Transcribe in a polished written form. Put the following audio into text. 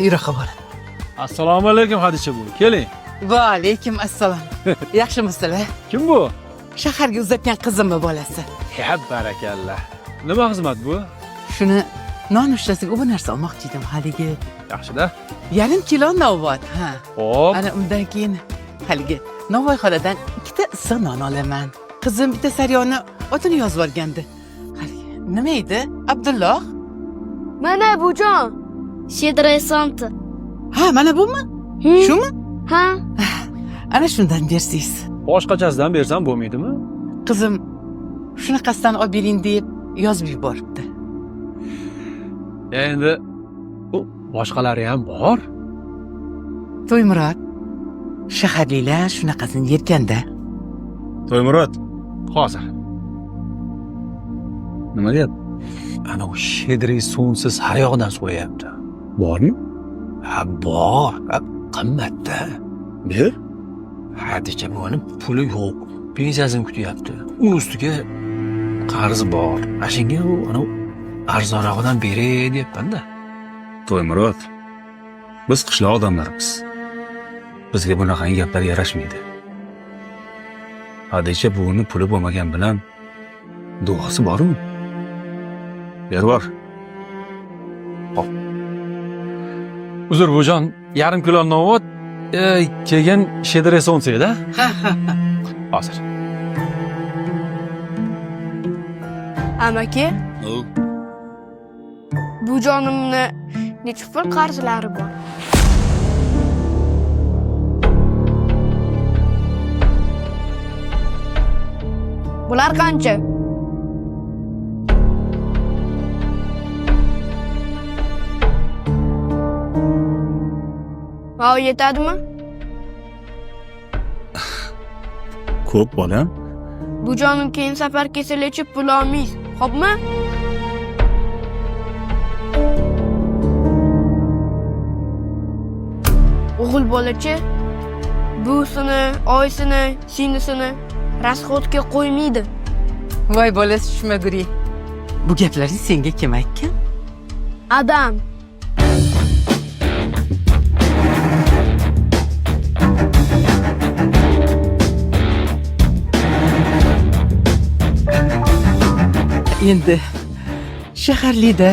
yura xabar. Assalomu alaykum Hadicha bu. Keling. Va alaykum assalom. Yaxshimisizlar? Kim bu? Shaharga uzatgan qizimmi bolasi? Ya barakallah. Nima xizmat bu? Shuni non ushtasiga bu narsa olmoqchi edim haligi. Yaxshi-da. Yarim kilo novvot, ha. Hop. Ana undan keyin haligi Novvoy xoladan ikkita issiq non olaman. Qizim bitta saryoni otini yozib olgandi. Haligi nima edi? Abdulloh? Mana bujon. Shedray somti. Ha, mana bumi? Shumi? Ha? Ana shundan bersiz. Boshqachasidan bersam bo'lmaydimi? Qizim shunaqasidan olib bering deb yozib yuboribdi. Endi u boshqalari ham bor. To'ymurod, shaharliklar shunaqasini yerkanda. To'ymurod, Hozir. nima deyapti? Ana u shedri suvsiz har yoqdan so'yapti. Bormi? Ha, bor. Qimmatda. Ber. Hadicha buni puli yo'q. Pensiyasini kutyapti. U ustiga qarzi bor. Ashunga u ana arzonroqdan beray deyapman-da. To'ymurod, biz qishloq odamlarimiz. Bizga bunaqangi gaplar yarashmaydi. Hadicha buvini puli bo'lmagan bilan duosi bormi? Bervor. Uzr bujon, yarim kilo novvot, keyin shedri suvsiz-da? Ha, ha, ha. Hozir. Amaki, bujonimni necha pul qarzlari bor? Bular qancha? Ha, yetadimi? Ko'p bolam. Bujonim keyin safar kesilichi pul olmaysiz, xo'pmi? O'g'il bolachi buvisini, oysini, singlisini rasxodga qo'ymaydi. Voy bolasi tushmaguring. Bu gaplarni senga kim aytgan? Adam. Endi shaharlikda